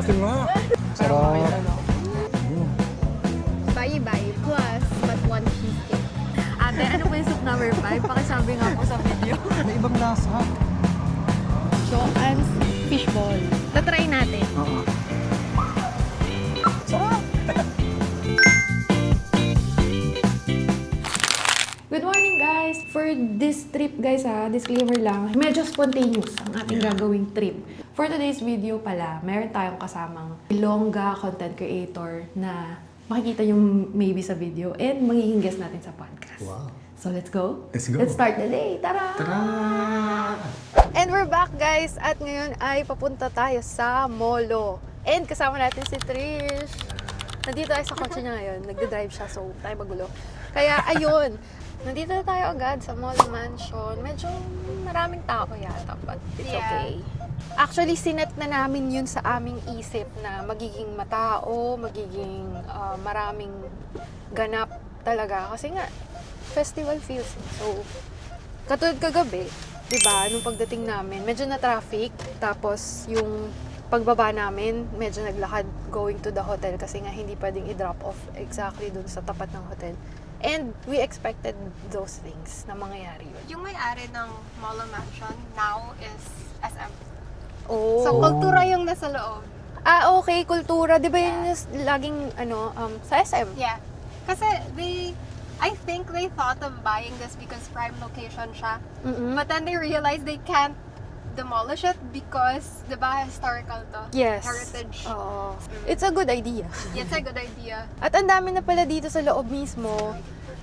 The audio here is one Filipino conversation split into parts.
Asin nga. Sarap. Bye-bye plus but one cheesecake. Ate, ano po yung soup number 5? Pakisabi nga po sa video. May ibang lasa. Joanne's fishball. Tatry natin. Oo. Sarap. Good morning guys! For this trip guys disclaimer lang, medyo spontaneous ang ating gagawing trip. For today's video pala, meron tayong kasamang Ilongga content creator na makikita yung maybe sa video and magiging guest natin sa podcast. Wow. So let's go? Let's go. Let's start the day! Tara! Tara! And we're back guys! At ngayon ay papunta tayo sa Molo. And kasama natin si Trish. Nandito tayo sa kotse niya ngayon. Nagde-drive siya so tayo magulo. Kaya ayun, nandito na tayo agad sa Molo Mansion. Medyo maraming tao yata but it's okay. Actually, sinet na namin yun sa aming isip na magiging matao, magiging maraming ganap talaga. Kasi nga, festival feels. So, katulad kagabi, diba, nung pagdating namin, medyo na traffic. Tapos, yung pagbaba namin, medyo naglakad going to the hotel kasi nga hindi pwedeng i-drop off exactly dun sa tapat ng hotel. And we expected those things na mangyayari yun. Yung may-ari ng Molo Mansion now is SM. Oh. So, kultura yung nasa loob. Ah, okay, kultura. Di ba yun yung laging, sa SM? Yeah. Kasi I think they thought of buying this because prime location siya. Mm-mm. But then they realized they can't demolish it because, di ba, historical to? Yes. Heritage. Oo. It's a good idea. It's a good idea. At ang dami na pala dito sa loob mismo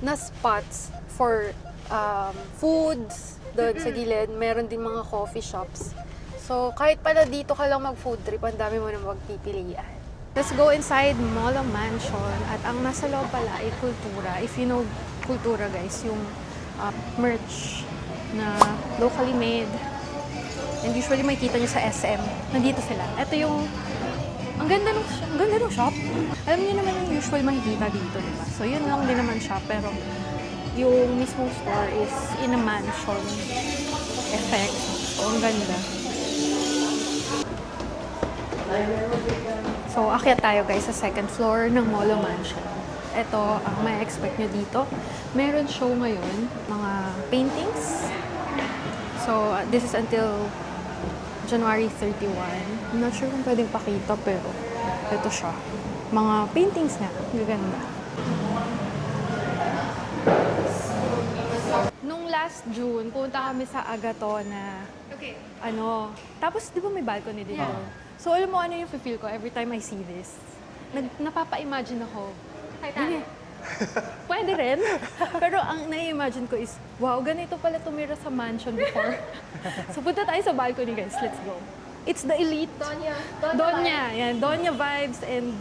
na spots for foods. Doon sa gilid, meron din mga coffee shops. So, kahit pala dito ka lang mag-food trip, ang dami mo na magpipilian. Let's go inside Molo Mansion. At ang nasa loob pala ay kultura. If you know kultura guys, yung merch na locally made. And usually makikita nyo sa SM. Nandito sila. Ito yung ang ganda ng shop. Alam niyo naman yung usual makikita dito, diba? So, yun lang din naman siya. Pero, yung mismong store is in a mansion effect. So, ang ganda. So, akyat tayo guys sa second floor ng Molo Mansion. Ito, ang may expect nyo dito. Meron show ngayon, mga paintings. So, this is until January 31. I'm not sure kung pwedeng pakita, pero ito siya. Mga paintings nga. Gaganda. Nung last June, punta kami sa Agatona. Okay. Tapos di ba may balcony dito? Yeah. So, alam mo ano yung feel ko every time I see this? Napapa-imagine ako. Titanic. Pwede rin. Pero ang nai-imagine ko is, wow, ganito pala tumira sa mansion before. So, punta tayo sa balcony, guys. Let's go. It's the elite. Donya. Yan. Donya vibes and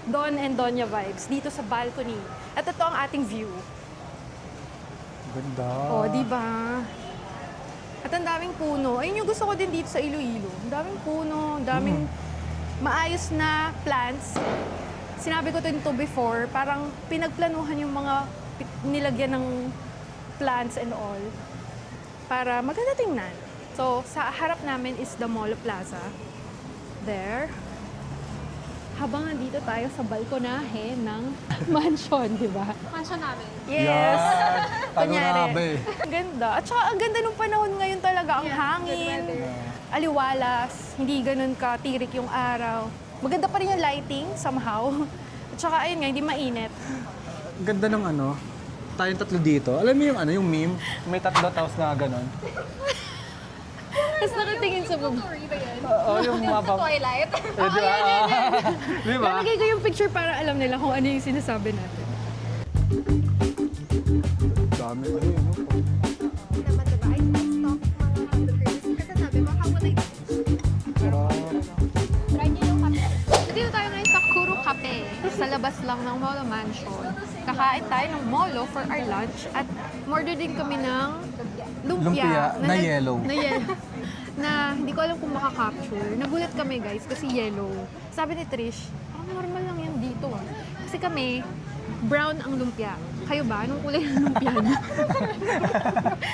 Don and Donya vibes dito sa balcony. At ito ang ating view. Ganda. Oh, di ba? At ang daming puno. Ayun yung gusto ko din dito sa Iloilo. Ang daming puno, ang daming maayos na plants. Sinabi ko to before, parang pinagplanuhan yung mga nilagyan ng plants and all para maganda tingnan. So, sa harap namin is the Molo Plaza. There. Habang nandito tayo sa balkonahe ng mansion, di ba? Mansion namin. Yes! Panorabe. Ang ganda. At saka ang ganda nung panahon ngayon talaga. Ang hangin, aliwalas, hindi ganun katirik yung araw. Maganda pa rin yung lighting somehow. At saka ayun nga, hindi mainit. Ganda ng tayong tatlo dito. Alam mo yung meme? May tatlo tapos na ganon. Tapos nakatingin sa baba. Oo, yung mabang. Twilight. Eh, di ba? Di ba? Nalagay ko yung picture para alam nila kung ano yung sinasabi natin. Dami Naman diba? I stock mga hamburgers. Kasi sabi mo, how would I try niyo yung kape? Dito tayo ngayon sa Kuro Cafe. Sa labas lang ng Molo Mansion. Kakain tayo ng Molo for our lunch. At order din kami ng lumpia. Na yellow. Na yellow. Na hindi ko alam kung makaka-capture. Nagulat kami guys kasi yellow. Sabi ni Trish, normal lang yan dito ah. Kasi kami, brown ang lumpia. Kayo ba? Anong kulay ng lumpia niyo?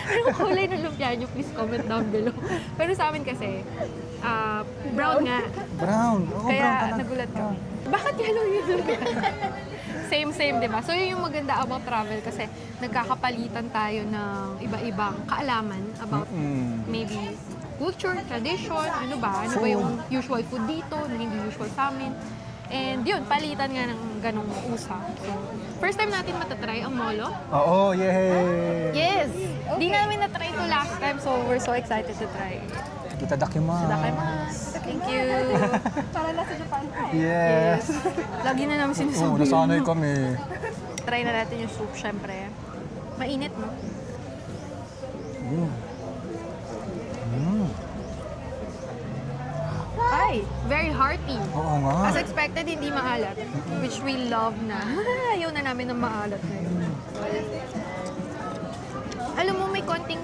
Anong kulay ng lumpia niyo? Please comment down below. Pero sa amin kasi, brown nga. Brown. Oo, brown Kaya talaga. nagulat kami. Bakit yellow yung lumpia? Same, di ba? So yun yung maganda about travel kasi nagkakapalitan tayo ng iba-ibang kaalaman about maybe culture, tradition, ano ba yung usual food dito, na hindi usual sa amin. And yun, palitan nga ng ganong usap. So, first time natin matatry ang molo. Oo, yay! Yes! Di namin na-try ito last time, so we're so excited to try. Itadakimasu. Itadakimasu. Thank you! Para nasa Japan. Yes! Lagi na namin Oo, sinasabi. nasanay kami. Try na natin yung soup, syempre. Mainit, no? Ay, very hearty. Oo nga. As expected, hindi maalat. Which we love na. Ayaw na namin ng maalat na yun. Alam mo, may konting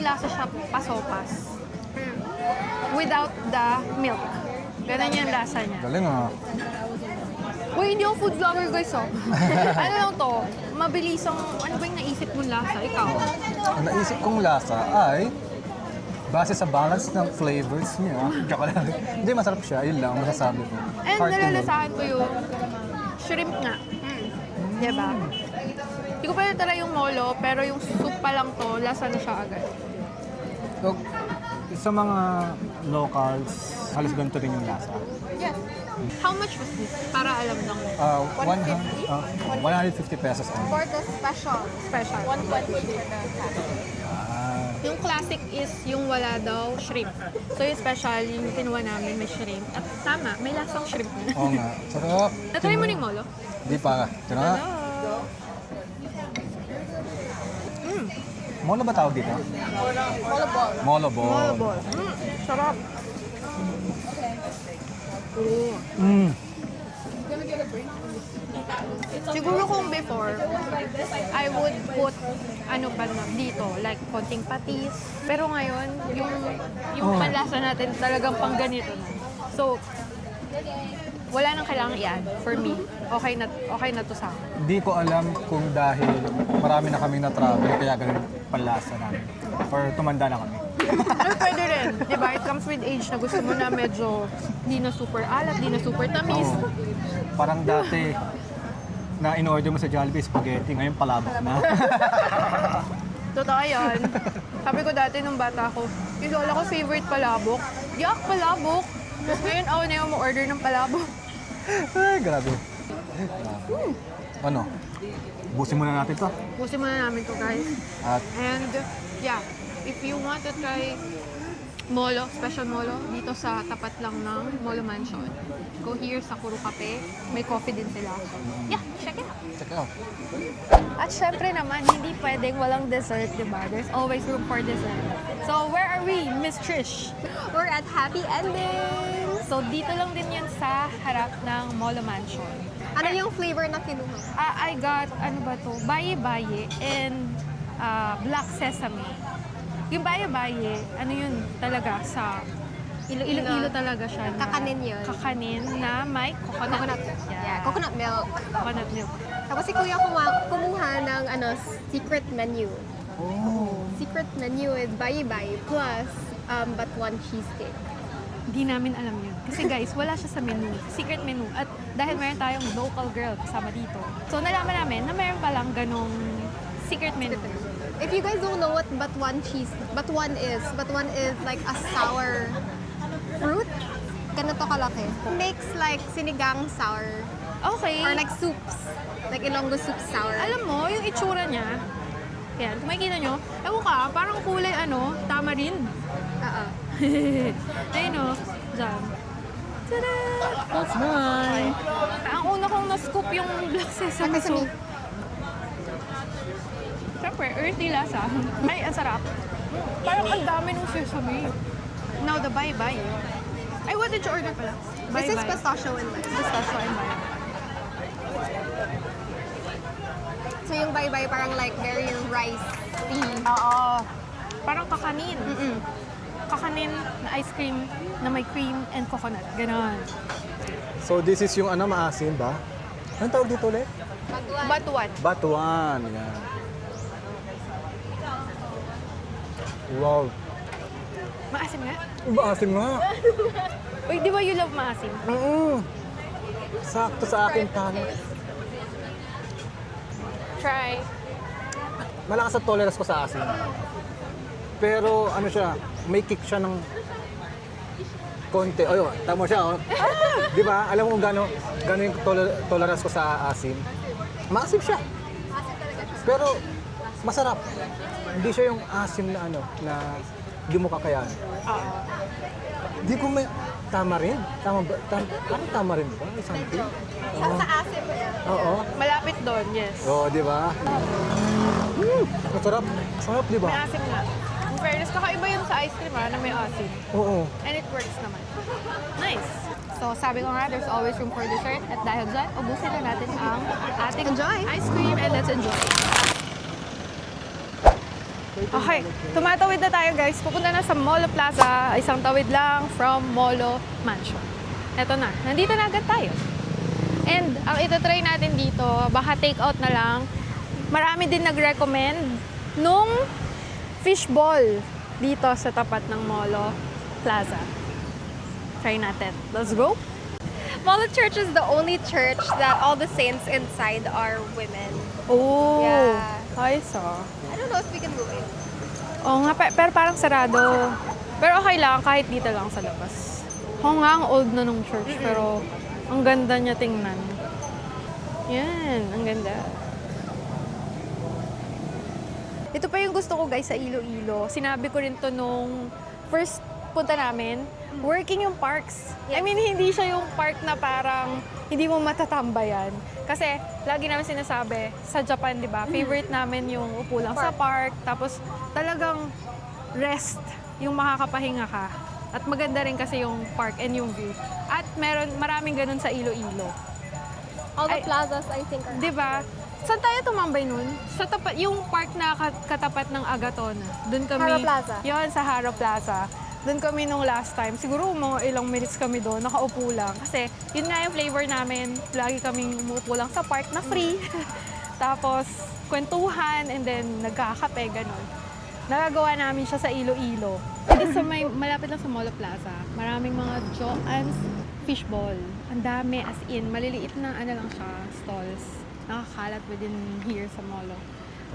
lasa siya pasopas. Without the milk. Ganun yung lasa niya. Galing ah. Uy, hindi ako food vlogger, guys, oh. Ano lang to? Mabilis ang, ano ba yung naisip mong lasa? Ikaw? Ang naisip kong lasa ay base sa balance ng flavors niya. Joke lang. Hindi, masarap siya. Yun lang, masasabi ko. And Hearty milk. nalalasahan ko yung shrimp nga. Diba? Hindi ko pa natala yung molo, pero yung soup pa lang to, lasa na siya agad. So, sa mga locals, halos ganito rin yung lasa. Yes. How much was this? Para alam lang. 150 pesos only. For the special. Special. 120 for the classic. Yung classic is yung wala daw shrimp. So yung special, yung kinuha namin may shrimp. At tama, may lasang shrimp na. Oo nga. Sarap. Natry mo na yung molo? Di pa. Ito na. Molo ba tawag dito? Molo ball. Molo ball. Molo ball. Sarap. Siguro kung before, I would put ano pa na dito, like konting patis. Pero ngayon, yung panlasa natin talagang pang ganito na. So, wala nang kailangan i-add for me. Okay na to sa akin. Hindi ko alam kung dahil marami na kami na-travel, kaya ganun panlasa namin. Or tumanda na kami. Pero pwede rin, di ba? It comes with age na gusto mo na medyo di na super alat, di na super tamis. Oo. Parang dati, na in-order mo sa Jollibee spaghetti, ngayon palabok na. Totoo yun. Sabi ko dati nung bata ko, yung lola ko favorite palabok. Yak, palabok! Ngayon ako na yung order ng palabok. Ay, grabe. Ano? Busin muna natin to. Pusin muna namin to, guys. At And yeah, if you want to try molo, special molo, dito sa tapat lang ng Molo Mansion, go here sa Kuro Cafe. May coffee din sila. Yeah, check it out. check it out. At syempre naman, hindi pwedeng walang dessert, di ba? There's always room for dessert. So, where are we, Miss Trish? We're at Happy Ending. So, dito lang din yan sa harap ng Molo Mansion. Ano yung flavor na kinuha? I got, ano ba to? Baye-baye and black sesame. Yung baye-baye, ano yun talaga sa Iloilo talaga siya. Na, Kakanin yun. Kakanin na may coconut. Yeah, coconut milk. Coconut milk. Tapos si Kuya kumuha ng secret menu. Oh. Secret menu is bayi-bayi plus batuan cheesecake. Hindi namin alam yun. Kasi guys, wala siya sa menu. Secret menu. At dahil meron tayong local girl kasama dito. So nalaman namin na meron palang ganong secret menu. If you guys don't know what batuan is like a sour fruit. Ganito kalaki. Makes like sinigang sour Okay. or like soups. Like Ilonggo soup sour. Alam mo, yung itsura niya, yan, kung makikita nyo, ewan ka, parang kulay tamarind. Oo. Ayun o, dyan. Tada! That's nice. Ang una kong na-scoop yung black sesame soup. Siyempre, earthy lasa. Ay, ang sarap. Parang ang dami ng sesame. Now, the bye-bye. Ay, what did you order pala? This is Bye-bye. pistachio and lime. Pistachio and bye. So yung bayi-bayi parang like very rice-y. Oo. Parang kakanin. Kakanin na ice cream na may cream and coconut. Ganon. So this is yung maasim ba? Anong tawag dito ulit? Batuan. Batuan. Yan. Wow. Maasim nga. Maasim nga. Uy, di ba you love maasim? Sakto sa akin talo. Try. Malakas ang tolerance ko sa asin. Pero ano siya, may kick siya ng konti. Ayun, tama siya. Oh. Di ba? Alam mo gano'n yung tolerance ko sa asin. Maasim siya. Pero masarap. Hindi siya yung asim na ano, na hindi mo kakayahan. Hindi ko may... Tama rin? Tama ba? Parang tama rin ba? Something? Sa asim ba yan? Oo. Malapit doon, yes. Oo, di ba? Masarap. Sarap, di May ba? asim nga. In fairness, kakaiba yun sa ice cream na may asim. Oo. And it works naman. Nice. So, sabi ko nga, there's always room for dessert. At dahil dyan, ubusin na natin ang ating ice cream and let's enjoy. Okay, tumatawid na tayo guys. Pupunta na sa Molo Plaza. Isang tawid lang from Molo Mansion. Eto na, nandito na agad tayo. And ang itatry natin dito, baka take out na lang. Marami din nag-recommend nung fishball dito sa tapat ng Molo Plaza. Try natin. Let's go! Molo Church is the only church that all the saints inside are women. Oh! Yeah. Ay, so. I don't know if we can go in. Oo nga, pero parang sarado. Pero okay lang, kahit dito lang sa labas. Oo nga, ang old na nung church, pero ang ganda niya tingnan. Yan, ang ganda. Ito pa yung gusto ko guys sa Iloilo. Sinabi ko rin to nung first punta namin. Working yung parks. I mean, hindi siya yung park na parang hindi mo matatambayan. Kasi lagi namin sinasabi, sa Japan, di ba, favorite namin yung upo lang sa park. Tapos talagang rest, yung makakapahinga ka. At maganda rin kasi yung park and yung view. At maraming ganun sa Iloilo. All the Ay, plazas, I think, are... Di ba? Saan tayo tumambay nun? Sa tapat, yung park na katapat ng Agaton. Doon kami. Haro Plaza. Yun, sa Haro Plaza. Doon kami nung last time. Siguro mga ilang minutes kami doon, nakaupo lang. Kasi yun nga yung flavor namin. Lagi kaming umuupo lang sa park na free. Tapos kwentuhan and then nagkakape, gano'n. Nagagawa namin siya sa Iloilo. Ito sa malapit lang sa Molo Plaza. Maraming mga Joann's fishball. Ang dami, as in, maliliit na ano lang siya, stalls. Nakakalat within here sa Molo.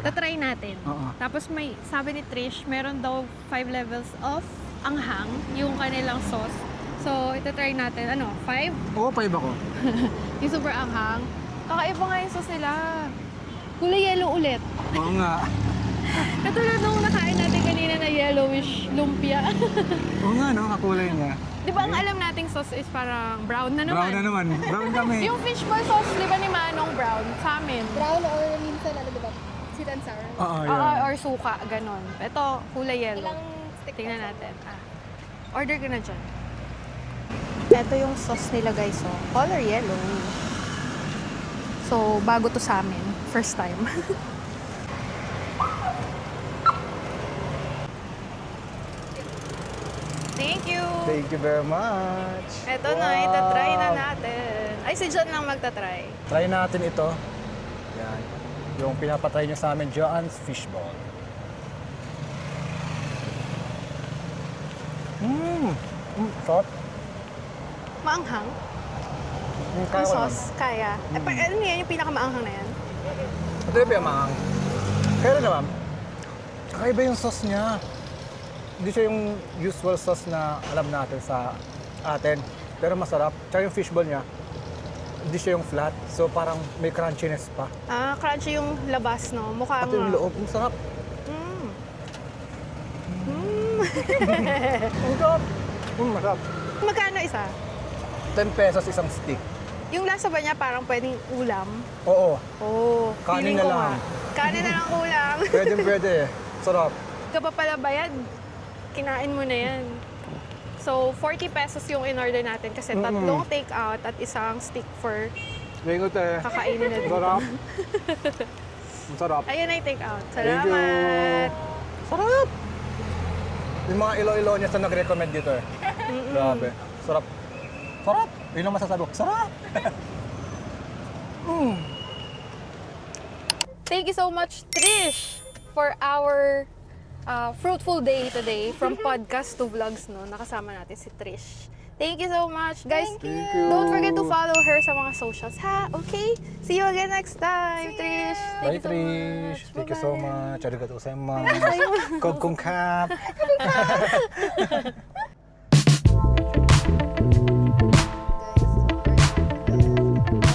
Tatry natin. Tapos may, sabi ni Trish, meron daw 5 levels of anghang, yung kanilang sauce. So, itatry natin. Ano, 5? Oo, 5 ako. Yung super anghang. Kakaiba nga yung sauce nila. Kulay yellow ulit. Oo nga. Katulad nung nakain natin kanina na yellowish lumpia. Oo nga, no? Kakulay niya. Di ba ang alam nating sauce is parang brown na naman? Brown na naman. Brown kami. Yung fishball sauce, di ba ni Manong brown? Sa amin. Brown or minsan, ano diba? Sweet and sour. Oo, Oo, yan. or suka, ganon. Ito, kulay yellow. Ilang stick Tingnan natin. Order ka na dyan. Ito yung sauce nila guys, oh. Color yellow. So, bago to sa amin. First time. Thank you! Thank you very much. Ito na, itatry na natin. Ay, si John lang magtatry. Try natin ito. Yan. Yung pinapatry niyo sa amin, Joann's Fishball. Sarap. Maanghang? Kaya Ang ko naman. sauce? Kaya. Ano yan, yung pinakamaanghang na yan? Ito yung pinamahang. Kaya rin naman, kakaiba yung sauce niya. Hindi siya yung usual sauce na alam natin sa atin. Pero masarap. Tsaka yung fishball niya, hindi siya yung flat. So parang may crunchiness pa. Crunchy yung labas, no? Mukha At yung nga. loob, ang sarap. Mm. Ang sarap. Masarap. Magkano isa? 10 pesos isang stick. Yung lasa ba niya parang pwedeng ulam? Oo. Oo. Kanin feeling na ko lang. nga. Kanin na lang ulam. Pwede. Sarap. Kapag pala bayad, kinain mo na yan. So, 40 pesos yung in-order natin kasi tatlong take-out at isang stick for Lingot eh. kakainin na dito. Sarap. Masarap. Ayun ay take-out. Thank you. Salamat! Sarap! Yung mga ilo-ilo niya sa nag-recommend dito eh. Grabe. Sarap. Sarap! Yun ang masasabi ko. Sarap! Thank you so much, Trish, for our fruitful day today. From podcast to vlogs, no? Nakasama natin si Trish. Thank you so much. Guys, Thank you. don't forget to follow her sa mga socials, ha? Okay? See you again next time, Trish. Bye, Thank you so Trish. much. Thank you so much. Arigatou gozaimasu. Kogkongkap.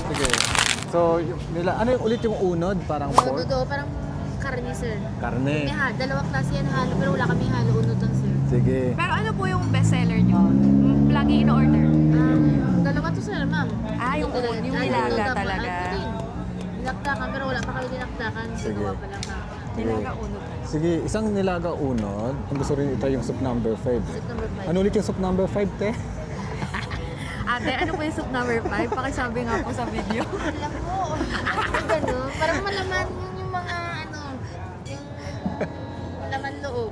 Sige. So, ano yung ulit yung unod? Parang pork? Totoo, parang karne, sir. Karne. Dalawang klase yan halo, pero wala kami halo, unod lang, sir. Sige. Pero ano po yung bestseller nyo? Lagi in-order. Dalawa to, sir, ma'am. Yung nilaga talaga. Nilakdakan, pero wala pa kami nilakdakan. Sige. Ginawa pa lang kami. Nilaga unod. Sige, isang nilaga unod. Kung gusto rin ito yung soup number 5. Soup number 5. Ano ulit yung soup number 5, te? Ate, ano po yung soup number 5? Pakisabi nga po sa video. Alam mo, yung gano'n, parang malaman yung mga, yung laman loob.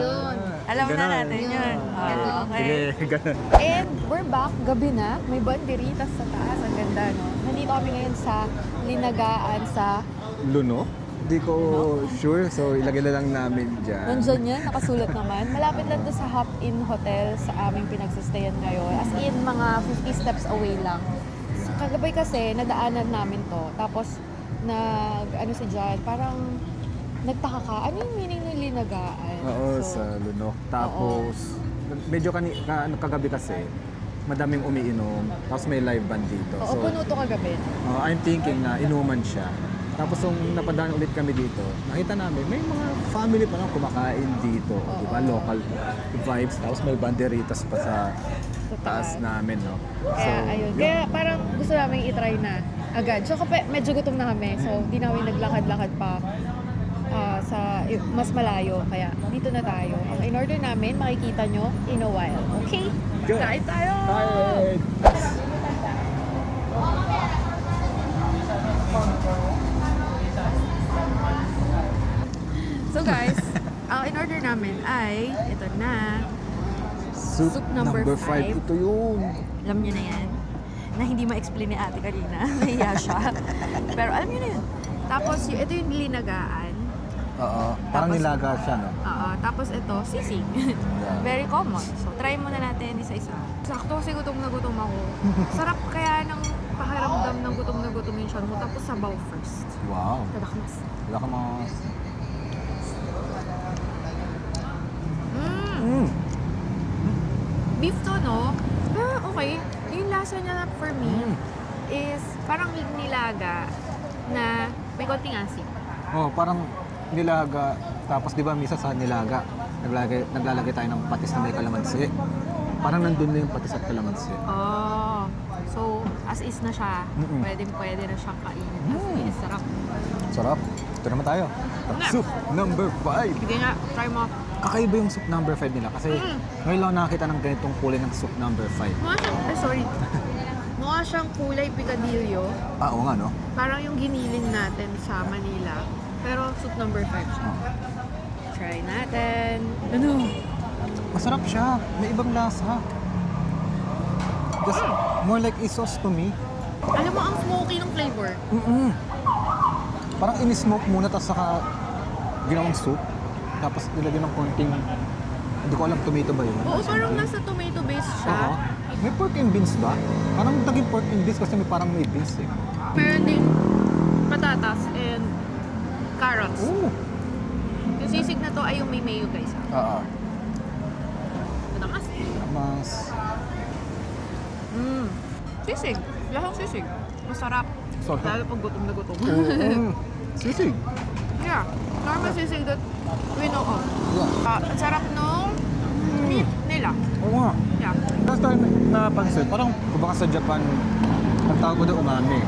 Yun. Alam na Ganon. natin yun. Sige, ganun. And we're back. Gabi na. May banderitas sa taas. Ang ganda, no? Nandito kami ngayon sa Linagaan sa... Luno? Hindi ko sure, so ilagay na lang namin dyan. Nandyan yan, nakasulat naman. Malapit lang doon sa Hop In Hotel sa aming pinagsistayan ngayon. As in, mga 50 steps away lang. Kagabay kasi, nadaanan namin to. Tapos, ano si John, parang nagtaka ka. Ano yung meaning ng Linagaan? Oo, So, sa Luno. Tapos, medyo kagabi kasi, madaming umiinom, tapos may live band dito. Oo, puno to kagabi. I'm thinking na inuman siya. Tapos nung napadaan ulit kami dito, nakita namin may mga family pa lang kumakain dito, di ba? Local vibes. Tapos may banderitas pa sa taas namin, no? Kaya ayun. Kaya parang gusto namin i-try na agad. So medyo gutom na kami. So di namin naglakad-lakad pa sa mas malayo. Kaya dito na tayo. Ang in-order namin, makikita nyo in a while. Okay? Good. Kain tayo! Bye! So guys, ang in-order namin ay ito na. Soup number number 5. five. Ito yun. Alam niyo na yan. Na hindi ma-explain ni ate kanina. Nahiya siya. Pero alam niyo na yun. Tapos ito yung linagaan. Oo. Parang Tapos- nilaga siya, no? Tapos ito, sisig. Very common. So, try muna natin isa-isa. Sakto kasi gutom na gutom ako. Sarap kaya ng pakiramdam ng gutom na gutom yung siya mo. Tapos sabaw first. Wow. Tadakmas. Wala ka mga... Beef to, no? Pero okay. Yung lasa niya for me is parang nilaga na may konting asin. Oh, parang nilaga. Tapos di ba misa sa nilaga, naglalagay tayo ng patis na may kalamansi. Parang nandun na yung patis at kalamansi. Oh. So, as is na siya. Mm-mm. Pwede na siyang kainin. As is, sarap. Sarap. Ito naman tayo. Soup number 5. Sige nga, try mo. Kakaiba yung soup number 5 nila kasi ngayon lang nakakita ng ganitong kulay ng soup number 5. Mukha siyang, sorry. Mukha siyang kulay picadillo. Oo nga, no? Parang yung giniling natin sa Manila. Pero soup number 5 siya. Try natin. Ano? Masarap siya. May ibang lasa. Just more like a sauce to me. Alam mo, ang smoky ng flavor. Parang in-smoke muna tapos saka ginawang soup. Tapos nilagyan ng konting, hindi ko alam, tomato ba yun? Oo, Or parang something. nasa tomato base siya. Oo. May pork and beans ba? Parang naging pork and beans kasi parang may beans eh. Meron ding patatas and carrots. Oo. Yung sisig na to ay yung may mayo, guys. Oo. Matamas. Mas... Sisig. Lasang sisig. Masarap. Sarap. Lalo pag gutom na gutom. Sisig. Yeah. Normal sisig that we know of. Yeah. Ang sarap nung meat nila. Oo nga. Yeah. Last time napansin, parang kung baka sa Japan, ang tawag ko doon umami.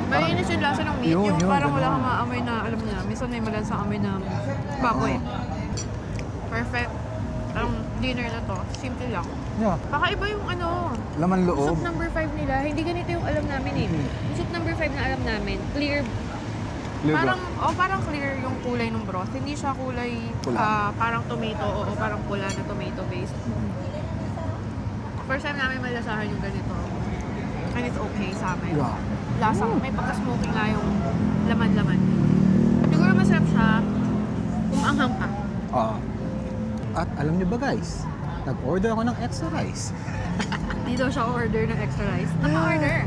Malinis yung lasa ng meat. Yun, yung yun, parang wala ganun. kang maamoy na, alam niya, minsan may malansang amoy na baboy. Perfect. Ang dinner na to, simple lang. Yeah. Baka iba yung ano, Laman loob. soup number 5 nila, hindi ganito yung alam namin eh. Yung soup number 5 na alam namin, clear. Liga. Parang clear yung kulay ng broth. Hindi siya kulay Pula. parang tomato o parang pula na tomato based. First time namin malasahan yung ganito. And it's okay sa amin. Yeah. Lasang, may pagka-smoking nga yung laman-laman. masarap siya kung maanghang ka. Oo. At alam niyo ba guys, nag-order ako ng extra rice. Hindi daw siya order ng extra rice. Naka-order.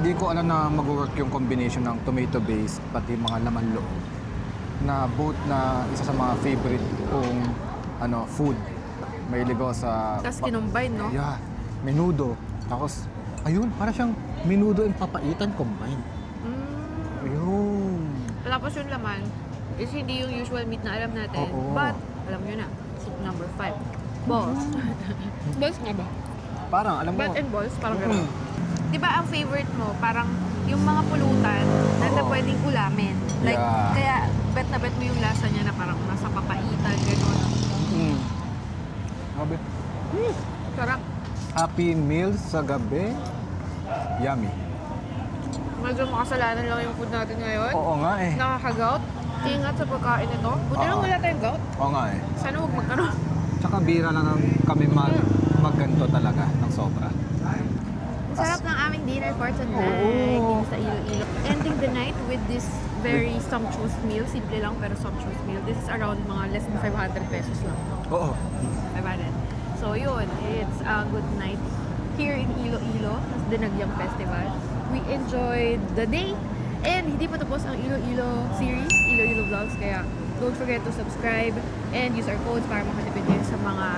Hindi ko alam na mag-work yung combination ng tomato base pati mga laman loob. Na both na isa sa mga favorite kong food. Mahilig ako sa... Tapos kinumbine, no? Yeah, menudo. Tapos, ayun, para siyang menudo and papaitan combined. Mm. Ayun. Tapos yung laman is hindi yung usual meat na alam natin. Oo. But, alam nyo na, number 5. Balls. Balls nga ba? Parang, alam mo... Bat and balls, parang Mm. gano'n. Di ba ang favorite mo, parang yung mga pulutan na Oo. pwedeng ulamin. Like, Yeah. kaya bet na bet mo yung lasa niya na parang nasa papaitan, gano'n. Mm. Grabe. Sarap. Happy meals sa gabi. Yummy. Medyo makasalanan lang yung food natin ngayon. Oo nga eh. Nakaka-gout. Ingat sa pagkain nito. Buti lang Oo. wala tayong gout. Oo nga eh. Sana huwag magkaroon. Tsaka bira lang kami magganto talaga ng sobra. Sarap ng aming dinner for tonight. Oo. Dito sa Iloilo. Ending the night with this very sumptuous meal. Simple lang pero sumptuous meal. This is around mga less than 500 pesos lang. Oo. 500. So yun, it's a good night here in Iloilo, sa Dinagyang Festival. We enjoyed the day and hindi pa tapos ang Iloilo series, Iloilo Vlogs, kaya don't forget to subscribe and use our codes para makatipid kayo sa mga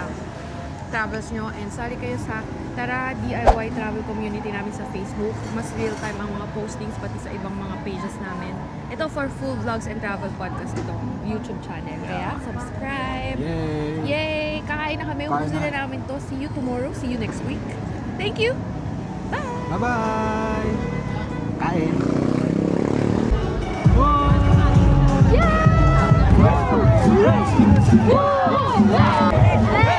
travels nyo and sali kayo sa Tara DIY Travel Community namin sa Facebook. Mas real-time ang mga postings pati sa ibang mga pages namin. Ito for full vlogs and travel podcast itong YouTube channel. Kaya subscribe! Yay! Yay! Kakain na kami. Kain Ubus na. na namin to. See you tomorrow. See you next week. Thank you! Bye! Bye-bye! Kain! Yeah!